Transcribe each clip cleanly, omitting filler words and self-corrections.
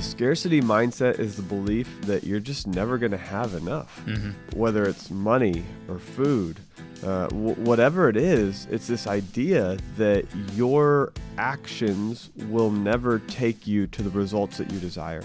scarcity mindset is the belief that you're just never going to have enough, whether it's money or food, whatever it is. It's this idea that your actions will never take you to the results that you desire.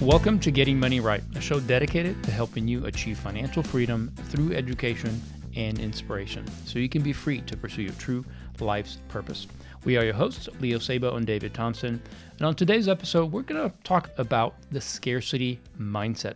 Welcome to Getting Money Right, a show dedicated to helping you achieve financial freedom through education and inspiration, so you can be free to pursue your true life's purpose. We are your hosts, Leo Sabo and David Thompson, and on today's episode, we're going to talk about the scarcity mindset.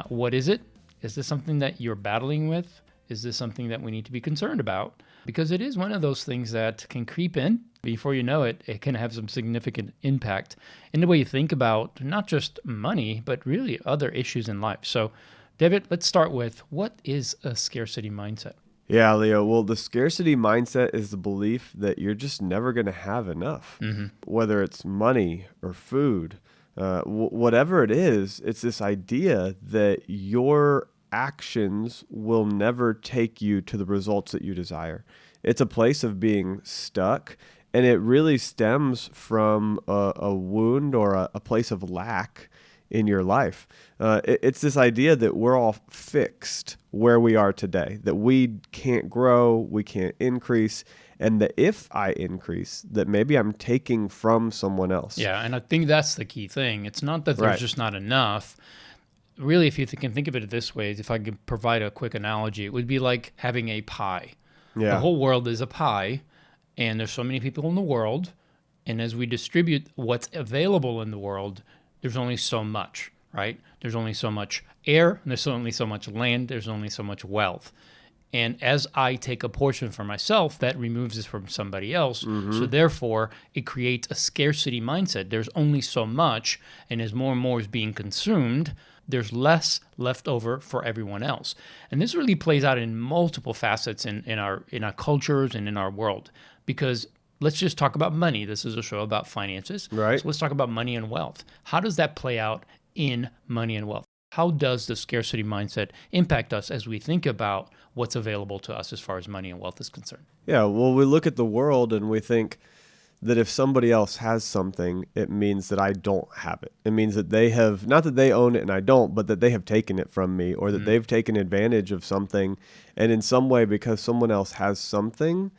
What is it? Is this something that you're battling with? Is this something that we need to be concerned about? Because it is one of those things that can creep in. Before you know it, it can have some significant impact in the way you think about not just money, but really other issues in life. So, David, let's start with, what is a scarcity mindset? Yeah, Leo. Well, the scarcity mindset is the belief that you're just never going to have enough, whether it's money or food, whatever it is. It's this idea that your actions will never take you to the results that you desire. It's a place of being stuck, and it really stems from a wound or a place of lack in your life. It's this idea that we're all fixed where we are today, that we can't grow, we can't increase, and that if I increase, that maybe I'm taking from someone else. Yeah, and I think that's the key thing. It's not that there's just not enough. Really, if you can think of it this way, if I could provide a quick analogy, it would be like having a pie. Yeah. The whole world is a pie, and there's so many people in the world, and as we distribute what's available in the world, there's only so much, right? There's only so much air, there's only so much land, there's only so much wealth. And as I take a portion for myself, that removes it from somebody else. So therefore, it creates a scarcity mindset. There's only so much, and as more and more is being consumed, there's less left over for everyone else. And this really plays out in multiple facets in our cultures and in our world. Because let's just talk about money. This is a show about finances. Right. So let's talk about money and wealth. How does that play out in money and wealth? How does the scarcity mindset impact us as we think about what's available to us as far as money and wealth is concerned? Yeah, well, we look at the world and we think that if somebody else has something, it means that I don't have it. It means that they have, not that they own it and I don't, but that they have taken it from me, or that they've taken advantage of something. And in some way, because someone else has something,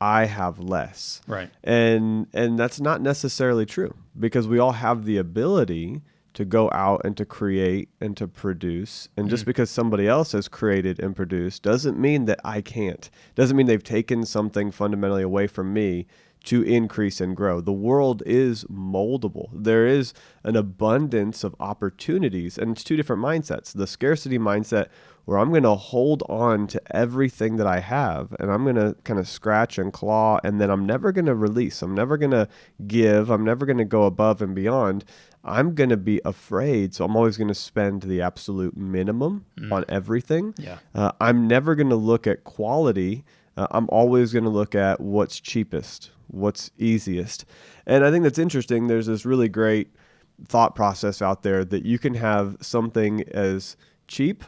I have less. Right. And that's not necessarily true, because we all have the ability to go out and to create and to produce. And just because somebody else has created and produced doesn't mean that I can't. Doesn't mean they've taken something fundamentally away from me to increase and grow. The world is moldable. There is an abundance of opportunities, and it's two different mindsets. The scarcity mindset, where I'm going to hold on to everything that I have, and I'm going to kind of scratch and claw, and then I'm never going to release. I'm never going to give. I'm never going to go above and beyond. I'm going to be afraid, so I'm always going to spend the absolute minimum on everything. Yeah. I'm never going to look at quality. I'm always going to look at what's cheapest, what's easiest. And I think that's interesting. There's this really great thought process out there that you can have something as cheap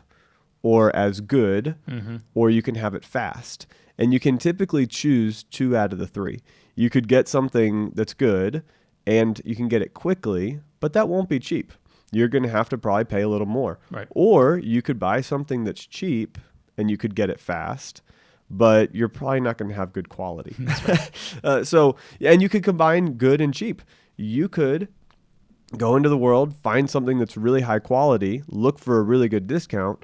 or as good, or you can have it fast. And you can typically choose two out of the three. You could get something that's good and you can get it quickly, but that won't be cheap. You're going to have to probably pay a little more. Right. Or you could buy something that's cheap and you could get it fast, but you're probably not going to have good quality. That's right. And you could combine good and cheap. You could go into the world, find something that's really high quality, look for a really good discount,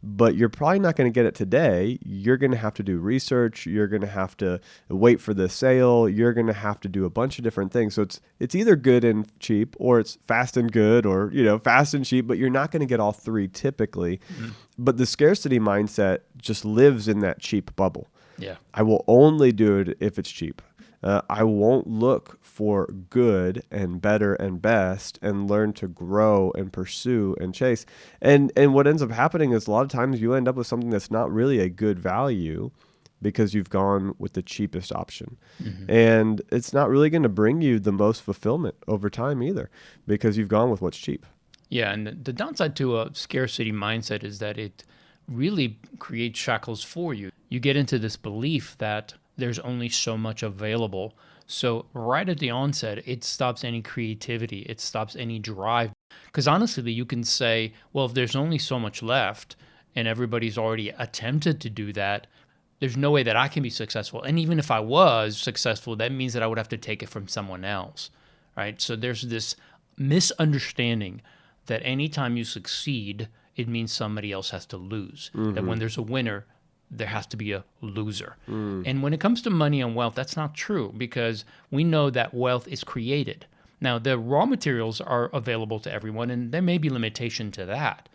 but you're probably not going to get it today. You're going to have to do research. You're going to have to wait for the sale. You're going to have to do a bunch of different things. So it's either good and cheap, or it's fast and good, or fast and cheap, but you're not going to get all three typically. But the scarcity mindset just lives in that cheap bubble. Yeah. I will only do it if it's cheap. I won't look for good and better and best and learn to grow and pursue and chase. And what ends up happening is a lot of times you end up with something that's not really a good value because you've gone with the cheapest option. And it's not really going to bring you the most fulfillment over time either, because you've gone with what's cheap. Yeah, and the downside to a scarcity mindset is that it really creates shackles for you. You get into this belief that there's only so much available. So right at the onset, it stops any creativity. It stops any drive. Because honestly, you can say, well, if there's only so much left and everybody's already attempted to do that, there's no way that I can be successful. And even if I was successful, that means that I would have to take it from someone else, right? So there's this misunderstanding that anytime you succeed, it means somebody else has to lose. That when there's a winner, there has to be a loser. And when it comes to money and wealth, that's not true, because we know that wealth is created. Now, the raw materials are available to everyone, and there may be limitation to that.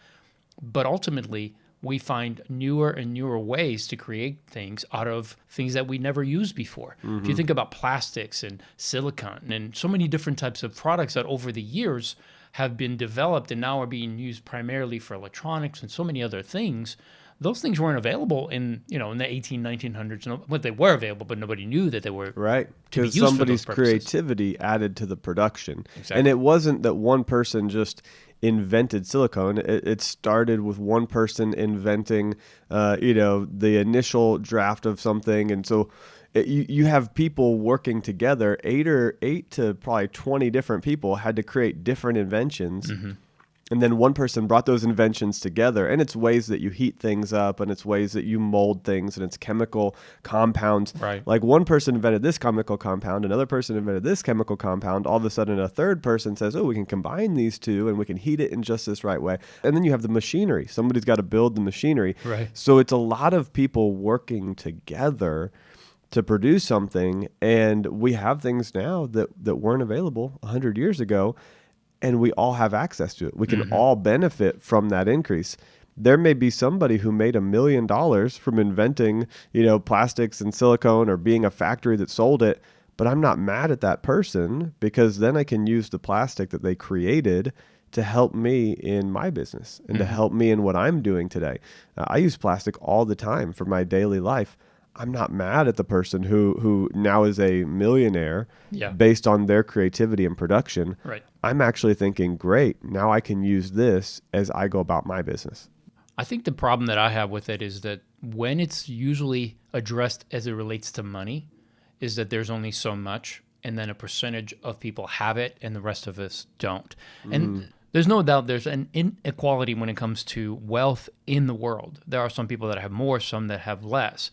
But ultimately, we find newer and newer ways to create things out of things that we never used before. If you think about plastics and silicon and so many different types of products that over the years have been developed and now are being used primarily for electronics and so many other things, those things weren't available in the 1900s. Well, they were available, but nobody knew that they were right, to be because used for somebody's those purposes. creativity added to the production. Exactly. And it wasn't that one person just invented silicone. It started with one person inventing the initial draft of something. And so you have people working together. Eight to probably 20 different people had to create different inventions. And then one person brought those inventions together, and it's ways that you heat things up, and it's ways that you mold things, and it's chemical compounds. Right. Like one person invented this chemical compound, another person invented this chemical compound. All of a sudden, a third person says, oh, we can combine these two, and we can heat it in just this right way. And then you have the machinery. Somebody's got to build the machinery. Right. So it's a lot of people working together to produce something, and we have things now that weren't available 100 years ago. And we all have access to it. We can all benefit from that increase. There may be somebody who made $1 million from inventing, plastics and silicone, or being a factory that sold it, but I'm not mad at that person, because then I can use the plastic that they created to help me in my business and to help me in what I'm doing today. I use plastic all the time for my daily life. I'm not mad at the person who now is a millionaire based on their creativity and production. Right. I'm actually thinking, great, now I can use this as I go about my business. I think the problem that I have with it is that when it's usually addressed as it relates to money, is that there's only so much, and then a percentage of people have it and the rest of us don't. And there's no doubt there's an inequality when it comes to wealth in the world. There are some people that have more, some that have less.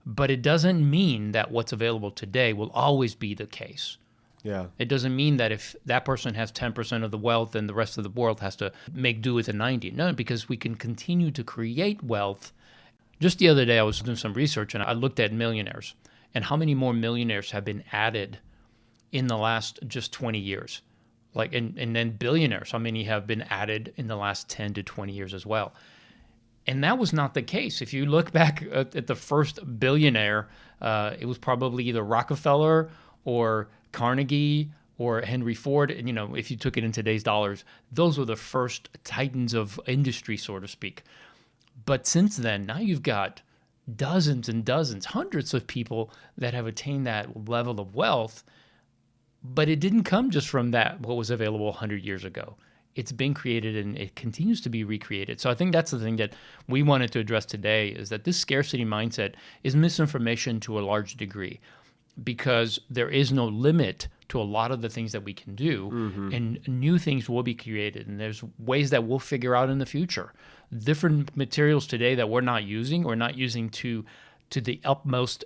But it doesn't mean that what's available today will always be the case. Yeah. It doesn't mean that if that person has 10% of the wealth, then the rest of the world has to make do with the 90. No, because we can continue to create wealth. Just the other day, I was doing some research, and I looked at millionaires and how many more millionaires have been added in the last just 20 years. And then billionaires, how many have been added in the last 10 to 20 years as well. And that was not the case. If you look back at the first billionaire, it was probably either Rockefeller or Carnegie or Henry Ford. And, if you took it in today's dollars, those were the first titans of industry, so to speak. But since then, now you've got dozens and dozens, hundreds of people that have attained that level of wealth. But it didn't come just from what was available 100 years ago. It's been created and it continues to be recreated. So I think that's the thing that we wanted to address today, is that this scarcity mindset is misinformation to a large degree, because there is no limit to a lot of the things that we can do, and new things will be created, and there's ways that we'll figure out in the future. Different materials today that we're not using to the utmost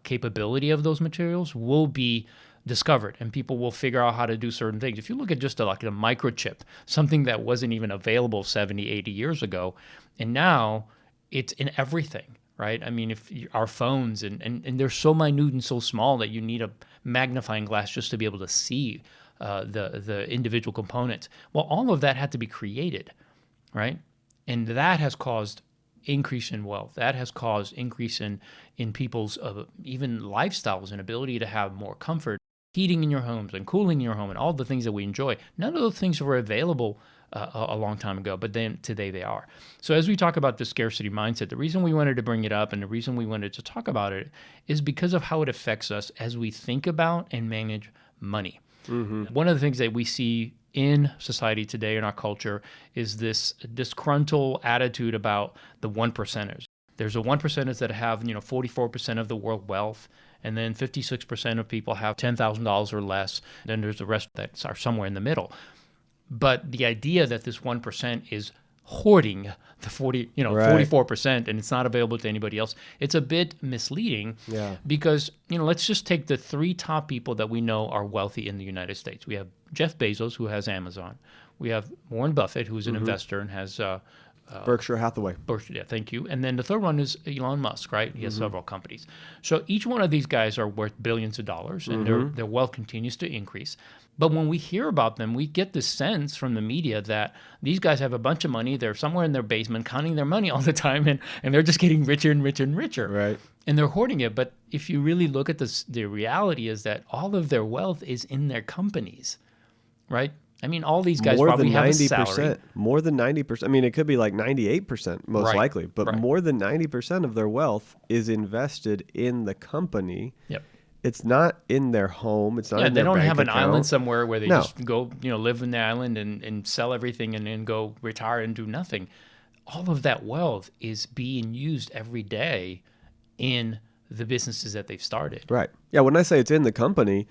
capability of those materials will be discovered, and people will figure out how to do certain things. If you look at just a microchip, something that wasn't even available 70, 80 years ago, and now it's in everything, right? I mean, our phones, and they're so minute and so small that you need a magnifying glass just to be able to see the individual components. Well, all of that had to be created, right? And that has caused increase in wealth. That has caused increase in people's even lifestyles and ability to have more comfort, heating in your homes and cooling in your home and all the things that we enjoy. None of those things were available a long time ago, but then today they are. So as we talk about the scarcity mindset, the reason we wanted to bring it up and the reason we wanted to talk about it is because of how it affects us as we think about and manage money. One of the things that we see in society today, in our culture, is this disgruntled attitude about the one percenters. There's a 1%ers that have, 44% of the world wealth, and then 56% of people have $10,000 or less. Then there's the rest that are somewhere in the middle. But the idea that this 1% is hoarding the 44% and it's not available to anybody else, it's a bit misleading. Yeah. Because, let's just take the 3 top people that we know are wealthy in the United States. We have Jeff Bezos, who has Amazon. We have Warren Buffett, who's an investor and has Berkshire Hathaway. Yeah, thank you. And then the third one is Elon Musk, right? He has several companies. So each one of these guys are worth billions of dollars, and their wealth continues to increase. But when we hear about them, we get this sense from the media that these guys have a bunch of money. They're somewhere in their basement counting their money all the time, and they're just getting richer and richer and richer. Right. And they're hoarding it. But if you really look at this, the reality is that all of their wealth is in their companies, right? I mean, all these guys probably have a salary. More than 90%. I mean, it could be like 98% most likely, but more than 90% of their wealth is invested in the company. Yep. It's not in their home. It's not in their bank account. They don't have an island somewhere where they just go, live in the island and sell everything and then go retire and do nothing. All of that wealth is being used every day in the businesses that they've started. Right. Yeah, when I say it's in the company,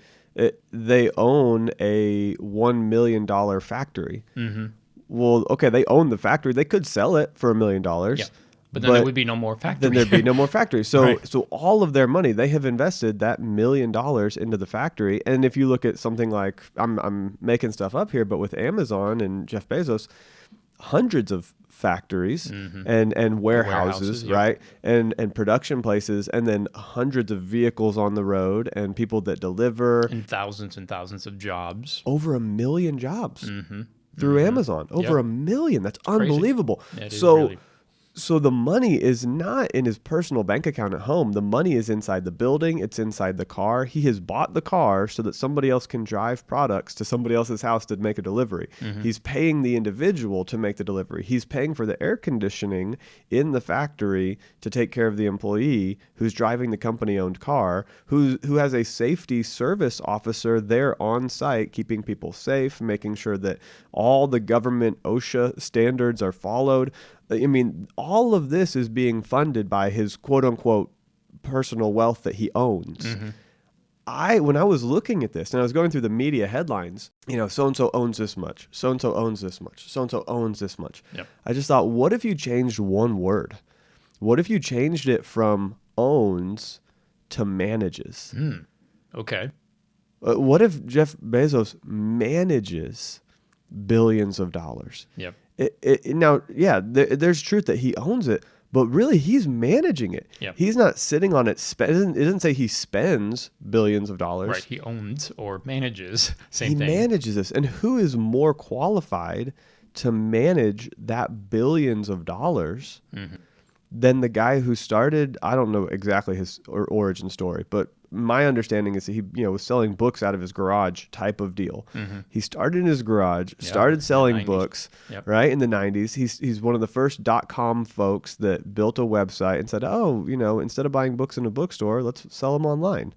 they own a $1 million factory. Mm-hmm. Well, okay, they own the factory. They could sell it for $1 million. Yeah. But then there would be no more factory. Then there'd be no more factory. So so all of their money, they have invested that $1 million into the factory. And if you look at something like, I'm making stuff up here, but with Amazon and Jeff Bezos, hundreds of factories and warehouses, right? And production places, and then hundreds of vehicles on the road and people that deliver. And thousands of jobs. Over 1 million jobs through Amazon. Over 1 million. That's unbelievable. Yeah, it is really. So the money is not in his personal bank account at home. The money is inside the building. It's inside the car. He has bought the car so that somebody else can drive products to somebody else's house to make a delivery. He's paying the individual to make the delivery. He's paying for the air conditioning in the factory to take care of the employee who's driving the company-owned car, who has a safety service officer there on site, keeping people safe, making sure that all the government OSHA standards are followed. I mean, all of this is being funded by his quote-unquote personal wealth that he owns. When I was looking at this and I was going through the media headlines, so-and-so owns this much, so-and-so owns this much, so-and-so owns this much. Yep. I just thought, what if you changed one word? What if you changed it from owns to manages? Okay. What if Jeff Bezos manages billions of dollars? Yep. There's truth that he owns it, but really he's managing it. Yep. He's not sitting on it. It doesn't say he spends billions of dollars. Right. He owns or manages. Same thing. He manages this. And who is more qualified to manage that billions of dollars than the guy who started? I don't know exactly his origin story, but my understanding is that he, was selling books out of his garage type of deal. He started in his garage, started selling books, right, in the 90s. He's one of the first .com folks that built a website and said, instead of buying books in a bookstore, let's sell them online.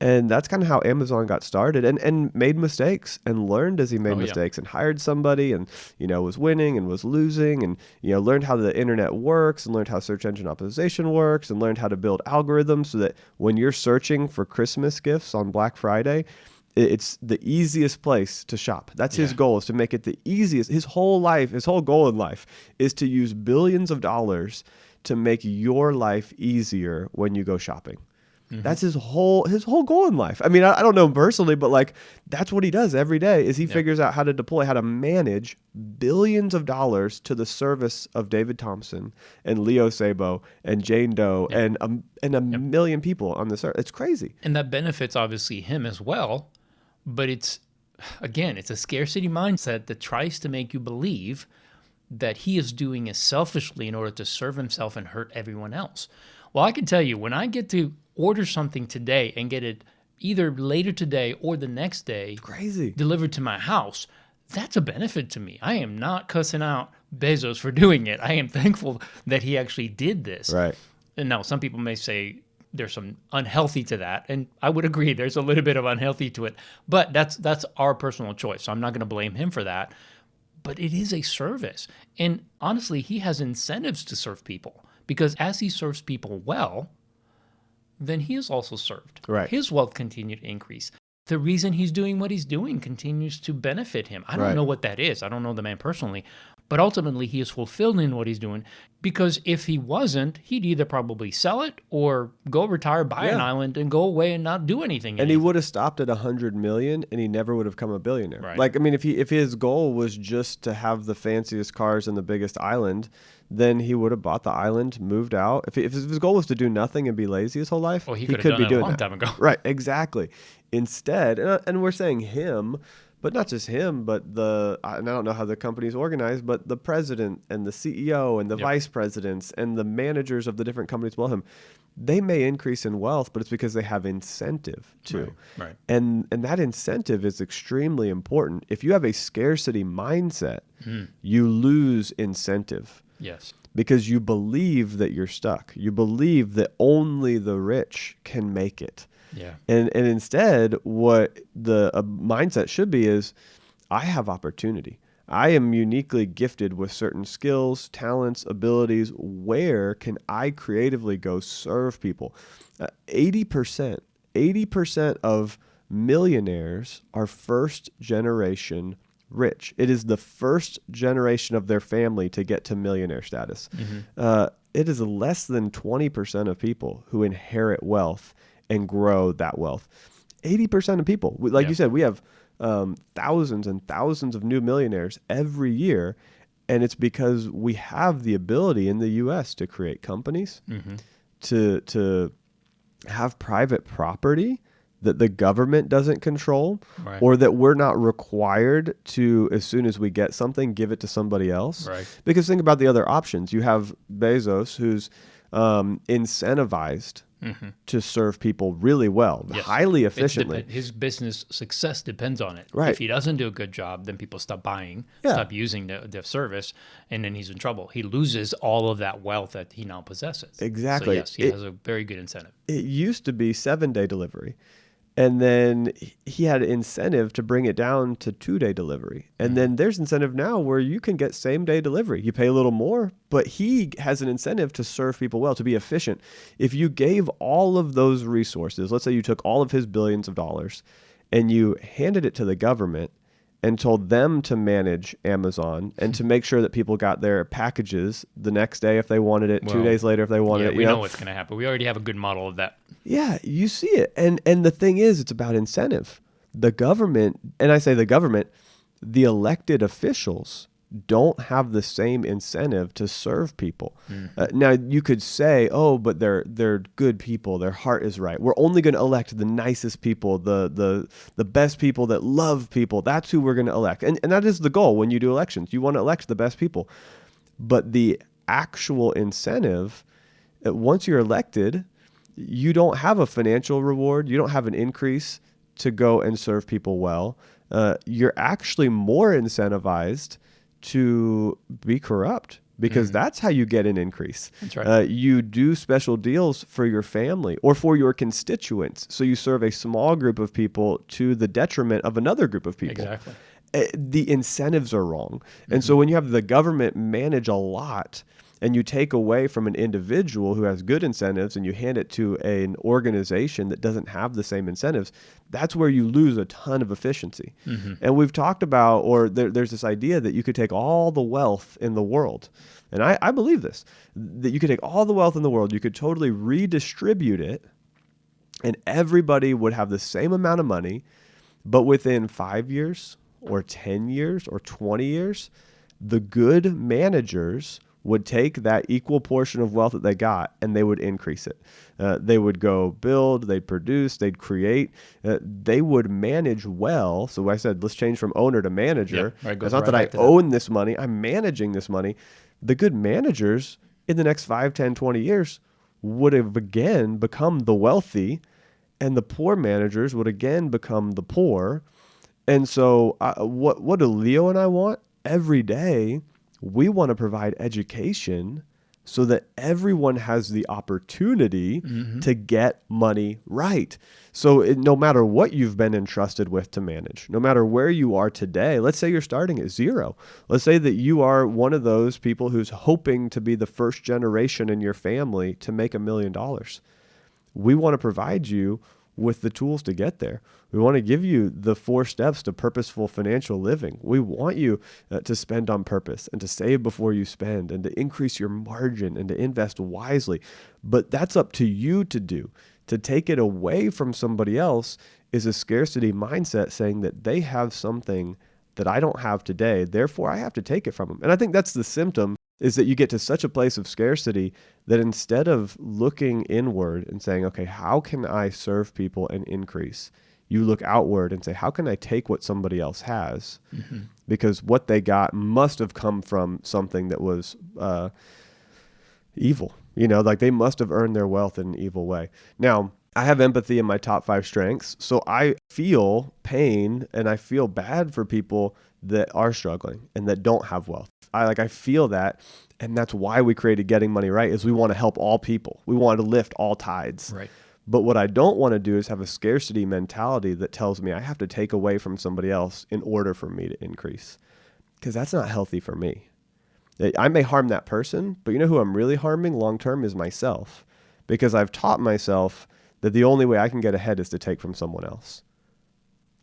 And that's kind of how Amazon got started, and made mistakes and learned as he made mistakes and hired somebody and, was winning and was losing and, learned how the internet works and learned how search engine optimization works and learned how to build algorithms so that when you're searching for Christmas gifts on Black Friday, it's the easiest place to shop. That's his goal, is to make it the easiest. His whole goal in life is to use billions of dollars to make your life easier when you go shopping. That's his whole goal in life. I mean, I don't know him personally, but that's what he does every day is he figures out how to manage billions of dollars to the service of David Thompson and Leo Sabo and Jane Doe and a million people on this earth. It's crazy. And that benefits obviously him as well, but it's a scarcity mindset that tries to make you believe that he is doing it selfishly in order to serve himself and hurt everyone else. Well, I can tell you, when I get to order something today and get it either later today or the next day delivered to my house, that's a benefit to me. I am not cussing out Bezos for doing it. I am thankful that he actually did this. Right. And now some people may say there's some unhealthy to that, and I would agree there's a little bit of unhealthy to it, but that's our personal choice, so I'm not going to blame him for that. But it is a service. And honestly, he has incentives to serve people, because as he serves people well, then he is also served. Right. His wealth continued to increase. The reason he's doing what he's doing continues to benefit him. I don't know what that is. I don't know the man personally, but ultimately he is fulfilled in what he's doing, because if he wasn't, he'd either probably sell it or go retire, buy an island, and go away and not do anything. And he would have stopped at 100 million, and he never would have become a billionaire. Right. Like, I mean, if his goal was just to have the fanciest cars and the biggest island, then he would have bought the island, moved out. If his goal was to do nothing and be lazy his whole life, he could have done be it doing a long that. time ago. Right, exactly. Instead, and we're saying him, but not just him, but and I don't know how the company's organized, but the president and the CEO and the vice presidents and the managers of the different companies below him, they may increase in wealth, but it's because they have incentive to. Right. And that incentive is extremely important. If you have a scarcity mindset, you lose incentive. Yes. Because you believe that you're stuck. You believe that only the rich can make it. Yeah. And instead, what the mindset should be is, I have opportunity. I am uniquely gifted with certain skills, talents, abilities. Where can I creatively go serve people? 80% of millionaires are first generation rich. It is the first generation of their family to get to millionaire status. It is less than 20% of people who inherit wealth and grow that wealth. 80% of people, like you said, we have thousands and thousands of new millionaires every year. And it's because we have the ability in the U.S. to create companies, to have private property that the government doesn't control, or that we're not required to, as soon as we get something, give it to somebody else. Right. Because think about the other options. You have Bezos, who's incentivized to serve people really well, highly efficiently. His business success depends on it. Right. If he doesn't do a good job, then people stop buying, stop using the service, and then he's in trouble. He loses all of that wealth that he now possesses. Exactly. So yes, he has a very good incentive. It used to be 7-day delivery. And then he had incentive to bring it down to 2-day delivery. And then there's incentive now where you can get same-day delivery. You pay a little more, but he has an incentive to serve people well, to be efficient. If you gave all of those resources, let's say you took all of his billions of dollars and you handed it to the government and told them to manage Amazon and to make sure that people got their packages the next day if they wanted it, 2 days later if they wanted it. We know what's going to happen. We already have a good model of that. Yeah, you see it. And the thing is, it's about incentive. The government, and I say the government, the elected officials don't have the same incentive to serve people. Now, you could say, oh, but they're good people. Their heart is right. We're only going to elect the nicest people, the best people that love people. That's who we're going to elect. And that is the goal when you do elections. You want to elect the best people. But the actual incentive, once you're elected, you don't have a financial reward. You don't have an increase to go and serve people well. You're actually more incentivized to be corrupt, because that's how you get an increase. That's right. You do special deals for your family or for your constituents. So you serve a small group of people to the detriment of another group of people. Exactly. The incentives are wrong. And so when you have the government manage a lot, and you take away from an individual who has good incentives and you hand it to an organization that doesn't have the same incentives, that's where you lose a ton of efficiency. And we've talked about, or there's this idea that you could take all the wealth in the world. And I believe this, that you could take all the wealth in the world, you could totally redistribute it, and everybody would have the same amount of money, but within 5 years or 10 years or 20 years, the good managers would take that equal portion of wealth that they got and they would increase it. They would go build, they'd produce, they'd create, they would manage well. So I said, let's change from owner to manager. It's not that I own this money, I'm managing this money. The good managers in the next 5, 10, 20 years would have again become the wealthy, and the poor managers would again become the poor. And so what do Leo and I want? Every day, we want to provide education so that everyone has the opportunity to get money right. So no matter what you've been entrusted with to manage, no matter where you are today, let's say you're starting at zero. Let's say that you are one of those people who's hoping to be the first generation in your family to make $1 million. We want to provide you with the tools to get there. We want to give you the 4 steps to purposeful financial living. We want you to spend on purpose and to save before you spend and to increase your margin and to invest wisely. But that's up to you to do. To take it away from somebody else is a scarcity mindset, saying that they have something that I don't have today, therefore I have to take it from them. And I think that's the symptom, is that you get to such a place of scarcity that instead of looking inward and saying, okay, how can I serve people and increase? You look outward and say, how can I take what somebody else has? Because what they got must have come from something that was evil. Like they must have earned their wealth in an evil way. Now, I have empathy in my top 5 strengths. So I feel pain and I feel bad for people that are struggling and that don't have wealth. I feel that. And that's why we created Getting Money Right, is we want to help all people. We want to lift all tides. Right. But what I don't want to do is have a scarcity mentality that tells me I have to take away from somebody else in order for me to increase. Because that's not healthy for me. I may harm that person, but you know who I'm really harming long-term is myself. Because I've taught myself that the only way I can get ahead is to take from someone else.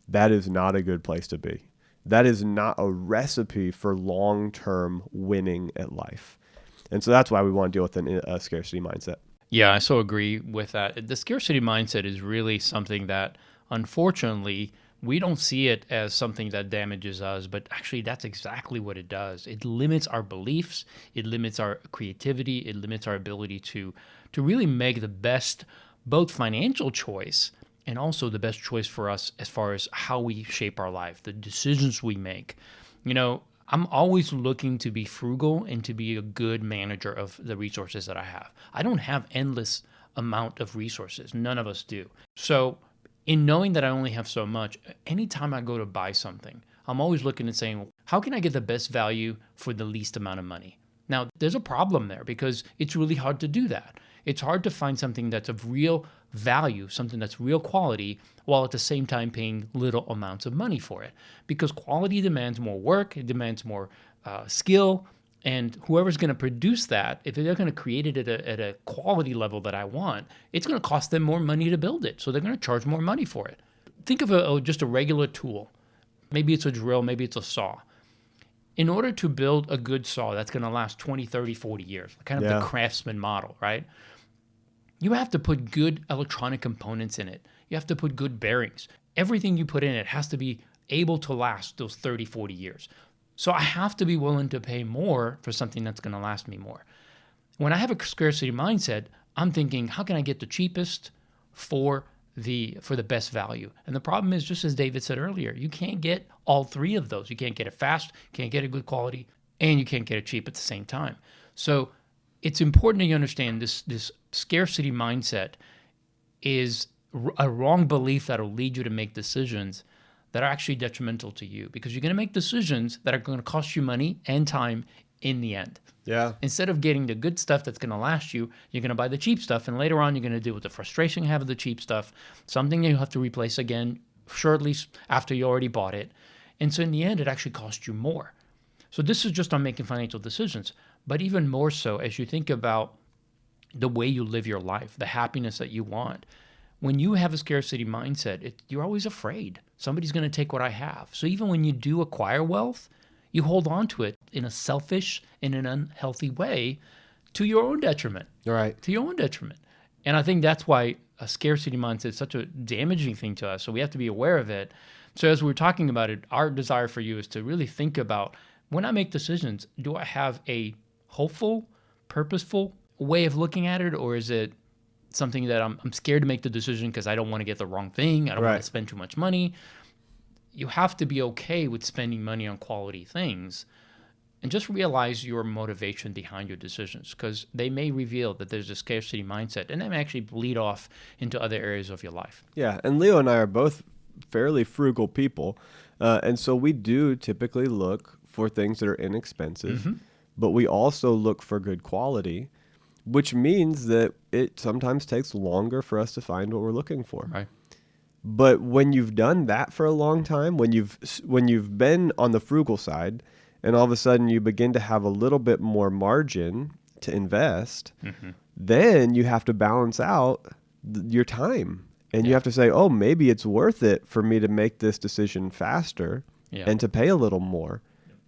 That is not a good place to be. That is not a recipe for long-term winning at life. And so that's why we want to deal with a scarcity mindset. Yeah, I so agree with that. The scarcity mindset is really something that, unfortunately, we don't see it as something that damages us, but actually that's exactly what it does. It limits our beliefs, it limits our creativity, it limits our ability to really make the best, both financial choice and also the best choice for us as far as how we shape our life, the decisions we make. I'm always looking to be frugal and to be a good manager of the resources that I have. I don't have endless amount of resources. None of us do. So in knowing that I only have so much, anytime I go to buy something, I'm always looking and saying, how can I get the best value for the least amount of money? Now, there's a problem there because it's really hard to do that. It's hard to find something that's of real value, something that's real quality, while at the same time paying little amounts of money for it. Because quality demands more work, it demands more skill, and whoever's going to produce that, if they're going to create it at a quality level that I want, it's going to cost them more money to build it. So they're going to charge more money for it. Think of just a regular tool. Maybe it's a drill, maybe it's a saw. In order to build a good saw that's going to last 20, 30, 40 years, kind of the craftsman model, right? You have to put good electronic components in it. You have to put good bearings. Everything you put in it has to be able to last those 30, 40 years. So I have to be willing to pay more for something that's going to last me more. When I have a scarcity mindset, I'm thinking, how can I get the cheapest for the best value? And the problem is, just as David said earlier, you can't get all 3 of those. You can't get it fast, can't get it good quality, and you can't get it cheap at the same time. So it's important that you understand this scarcity mindset is a wrong belief that will lead you to make decisions that are actually detrimental to you, because you're going to make decisions that are going to cost you money and time in the end. Yeah. Instead of getting the good stuff that's going to last you, you're going to buy the cheap stuff, and later on you're going to deal with the frustration you have of the cheap stuff, something that you have to replace again shortly after you already bought it. And so in the end, it actually costs you more. So this is just on making financial decisions, but even more so as you think about the way you live your life, the happiness that you want. When you have a scarcity mindset, you're always afraid somebody's going to take what I have. So even when you do acquire wealth, you hold on to it in a selfish and an unhealthy way to your own detriment. Right. To your own detriment. And I think that's why a scarcity mindset is such a damaging thing to us. So we have to be aware of it. So as we're talking about it, our desire for you is to really think about, when I make decisions, do I have a hopeful, purposeful way of looking at it, or is it something that I'm scared to make the decision because I don't want to get the wrong thing, I don't want to spend too much money? You have to be okay with spending money on quality things, and just realize your motivation behind your decisions, because they may reveal that there's a scarcity mindset, and that may actually bleed off into other areas of your life. Yeah, and Leo and I are both fairly frugal people, and so we do typically look for things that are inexpensive, but we also look for good quality, which means that it sometimes takes longer for us to find what we're looking for. Right. But when you've done that for a long time, when you've been on the frugal side, and all of a sudden you begin to have a little bit more margin to invest, then you have to balance out your time. And you have to say, oh, maybe it's worth it for me to make this decision faster and to pay a little more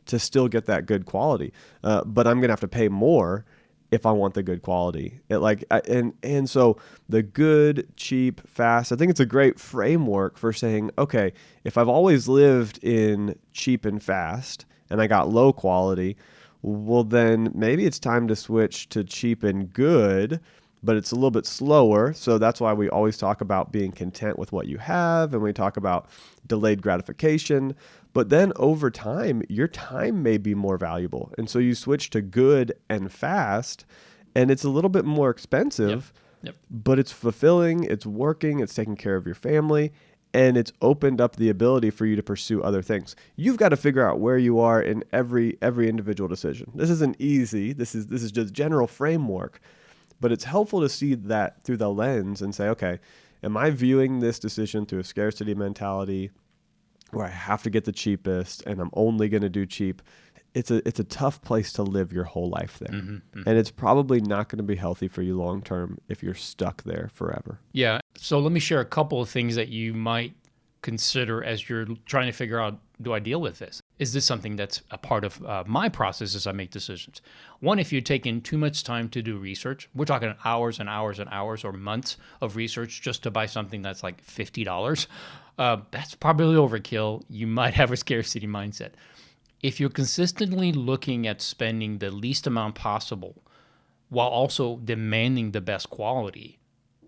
to still get that good quality. But I'm going to have to pay more if I want the good quality. And so the good, cheap, fast, I think it's a great framework for saying, okay, if I've always lived in cheap and fast and I got low quality, well, then maybe it's time to switch to cheap and good, but it's a little bit slower. So that's why we always talk about being content with what you have, and we talk about delayed gratification. But then over time, your time may be more valuable. And so you switch to good and fast, and it's a little bit more expensive, but it's fulfilling, it's working, it's taking care of your family, and it's opened up the ability for you to pursue other things. You've got to figure out where you are in every individual decision. This isn't easy. This is just general framework, but it's helpful to see that through the lens and say, okay, am I viewing this decision through a scarcity mentality where I have to get the cheapest and I'm only going to do cheap? It's a tough place to live your whole life there. And it's probably not going to be healthy for you long term if you're stuck there forever. Yeah. So let me share a couple of things that you might consider as you're trying to figure out, do I deal with this? Is this something that's a part of my process as I make decisions? One, if you're taking too much time to do research, we're talking hours and hours and hours or months of research just to buy something that's like $50. That's probably overkill. You might have a scarcity mindset. If you're consistently looking at spending the least amount possible while also demanding the best quality,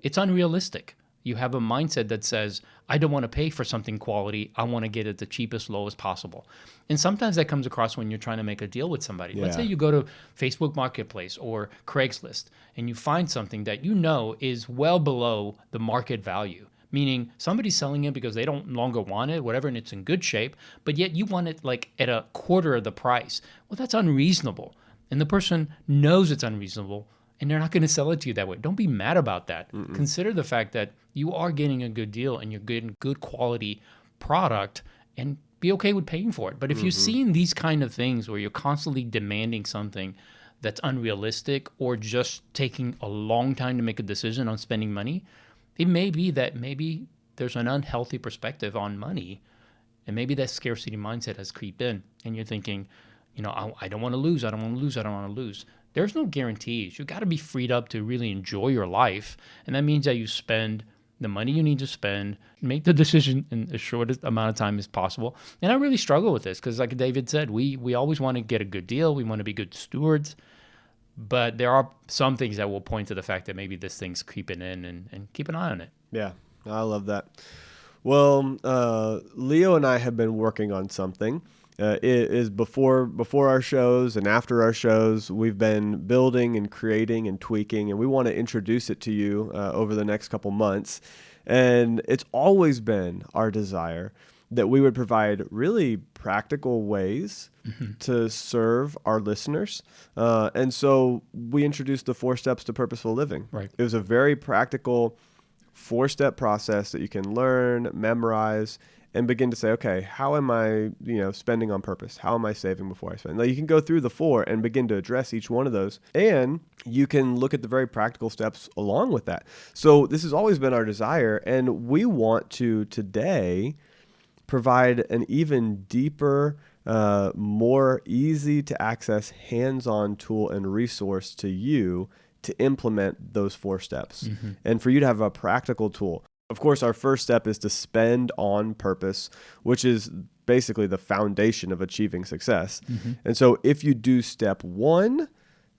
it's unrealistic. You have a mindset that says, I don't want to pay for something quality. I want to get it the cheapest, lowest possible. And sometimes that comes across when you're trying to make a deal with somebody. Let's say you go to Facebook Marketplace or Craigslist and you find something that you know is well below the market value, meaning somebody's selling it because they don't longer want it, whatever, and it's in good shape, but yet you want it like at a quarter of the price. Well, that's unreasonable. And the person knows it's unreasonable, and they're not going to sell it to you that way. Don't be mad about that. Consider the fact that you are getting a good deal and you're getting good quality product, and be okay with paying for it. But if you're seeing these kind of things where you're constantly demanding something that's unrealistic or just taking a long time to make a decision on spending money, it may be that maybe there's an unhealthy perspective on money, and maybe that scarcity mindset has creeped in, and you're thinking, I don't want to lose. I don't want to lose. I don't want to lose. There's no guarantees. You got to be freed up to really enjoy your life. And that means that you spend the money you need to spend, make the decision in the shortest amount of time as possible. And I really struggle with this because, like David said, we always want to get a good deal. We want to be good stewards. But there are some things that will point to the fact that maybe this thing's creeping in, and keep an eye on it. Yeah, I love that. Well, Leo and I have been working on something. It is before our shows and after our shows, we've been building and creating and tweaking, and we want to introduce it to you over the next couple months. And it's always been our desire that we would provide really practical ways to serve our listeners. And so we introduced the 4 steps to purposeful living. Right. It was a very practical 4-step process that you can learn, memorize, and begin to say, okay, how am I, spending on purpose? How am I saving before I spend? Now, you can go through the 4 and begin to address each one of those, and you can look at the very practical steps along with that. So this has always been our desire, and we want to today provide an even deeper, more easy to access hands-on tool and resource to you to implement those 4 steps and for you to have a practical tool. Of course, our first step is to spend on purpose, which is basically the foundation of achieving success. And so if you do step 1,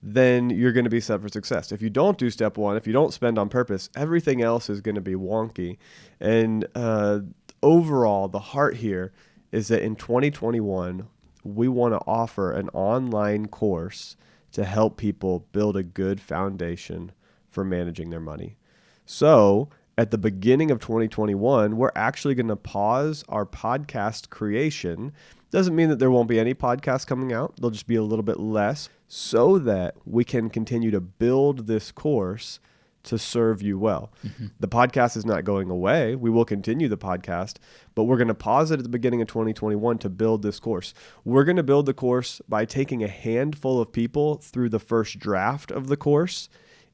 then you're going to be set for success. If you don't do step 1, if you don't spend on purpose, everything else is going to be wonky. And overall, the heart here is that in 2021, we want to offer an online course to help people build a good foundation for managing their money. So at the beginning of 2021, we're actually going to pause our podcast creation. Doesn't mean that there won't be any podcasts coming out. They'll just be a little bit less so that we can continue to build this course to serve you well. The podcast is not going away. We will continue the podcast, but we're going to pause it at the beginning of 2021 to build this course. We're going to build the course by taking a handful of people through the first draft of the course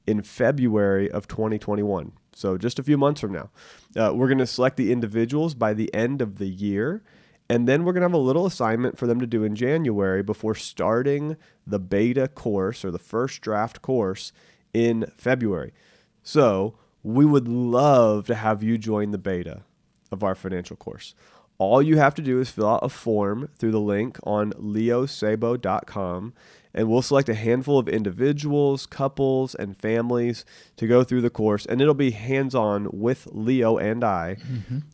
in February of 2021. So just a few months from now. We're going to select the individuals by the end of the year, and then we're going to have a little assignment for them to do in January before starting the beta course or the first draft course in February. So we would love to have you join the beta of our financial course. All you have to do is fill out a form through the link on leosabo.com, and we'll select a handful of individuals, couples, and families to go through the course, and it'll be hands-on with Leo and I,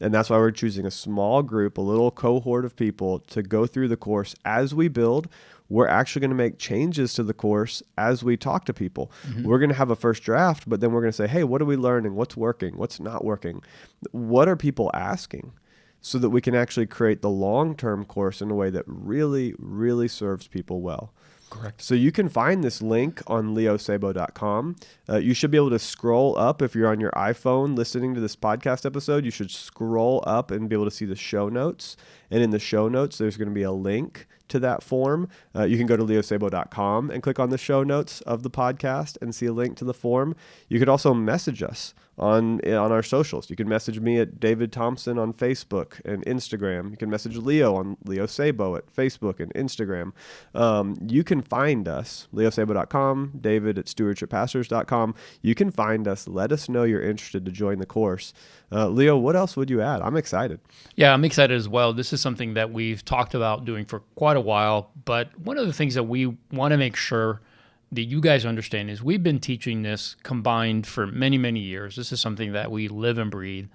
and that's why we're choosing a small group, a little cohort of people to go through the course as we build. We're actually going to make changes to the course as we talk to people. We're going to have a first draft, but then we're going to say, hey, what are we learning? What's working? What's not working? What are people asking? So that we can actually create the long-term course in a way that really, really serves people well. Correct. So you can find this link on leosabo.com. You should be able to scroll up if you're on your iPhone listening to this podcast episode. You should scroll up and be able to see the show notes. And in the show notes, there's going to be a link to that form. You can go to leosabo.com and click on the show notes of the podcast and see a link to the form. You could also message us on our socials. You can message me at David Thompson on Facebook and Instagram. You can message Leo on Leo Sabo at Facebook and Instagram. You can find us, leosabo.com, David at stewardshippastors.com. You can find us. Let us know you're interested to join the course. Leo, what else would you add? I'm excited. Yeah, I'm excited as well. This is something that we've talked about doing for quite a while, but one of the things that we want to make sure that you guys understand is we've been teaching this combined for many, many years. This is something that we live and breathe.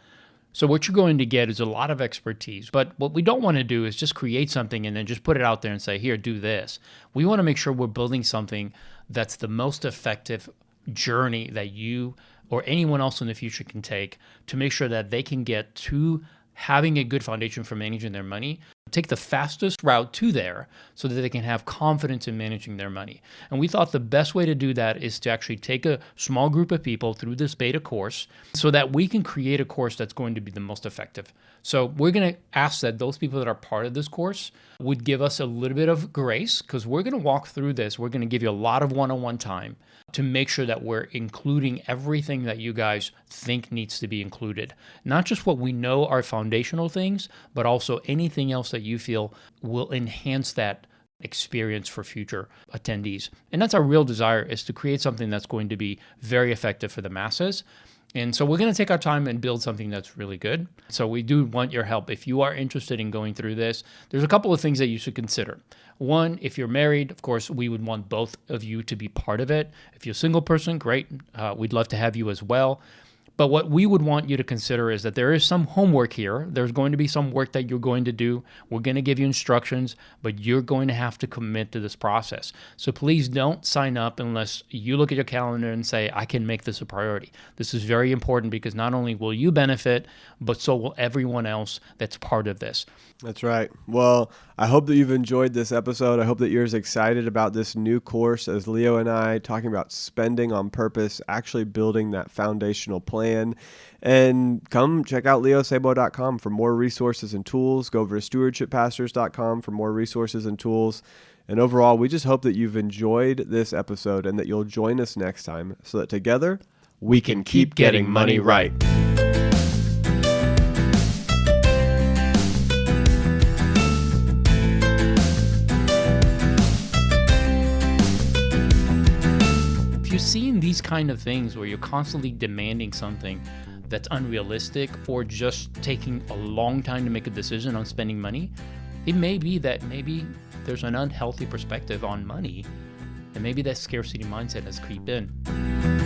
So what you're going to get is a lot of expertise. But what we don't want to do is just create something and then just put it out there and say, here, do this. We want to make sure we're building something that's the most effective journey that you or anyone else in the future can take to make sure that they can get to having a good foundation for managing their money, take the fastest route to there so that they can have confidence in managing their money. And we thought the best way to do that is to actually take a small group of people through this beta course so that we can create a course that's going to be the most effective. So we're going to ask that those people that are part of this course would give us a little bit of grace because we're going to walk through this. We're going to give you a lot of one-on-one time to make sure that we're including everything that you guys think needs to be included. Not just what we know are foundational things, but also anything else that you feel will enhance that experience for future attendees. And that's our real desire, is to create something that's going to be very effective for the masses. And so we're going to take our time and build something that's really good. So we do want your help. If you are interested in going through this, there's a couple of things that you should consider. One, if you're married, of course, we would want both of you to be part of it. If you're a single person, great. We'd love to have you as well. But what we would want you to consider is that there is some homework here. There's going to be some work that you're going to do. We're going to give you instructions, but you're going to have to commit to this process. So please don't sign up unless you look at your calendar and say, I can make this a priority. This is very important because not only will you benefit, but so will everyone else that's part of this. That's right. Well, I hope that you've enjoyed this episode. I hope that you're as excited about this new course as Leo and I, talking about spending on purpose, actually building that foundational plan. And come check out leosabo.com for more resources and tools. Go over to stewardshippastors.com for more resources and tools. And overall, we just hope that you've enjoyed this episode and that you'll join us next time so that together we can keep getting money right. Seeing these kind of things where you're constantly demanding something that's unrealistic or just taking a long time to make a decision on spending money, it may be that maybe there's an unhealthy perspective on money and maybe that scarcity mindset has creeped in.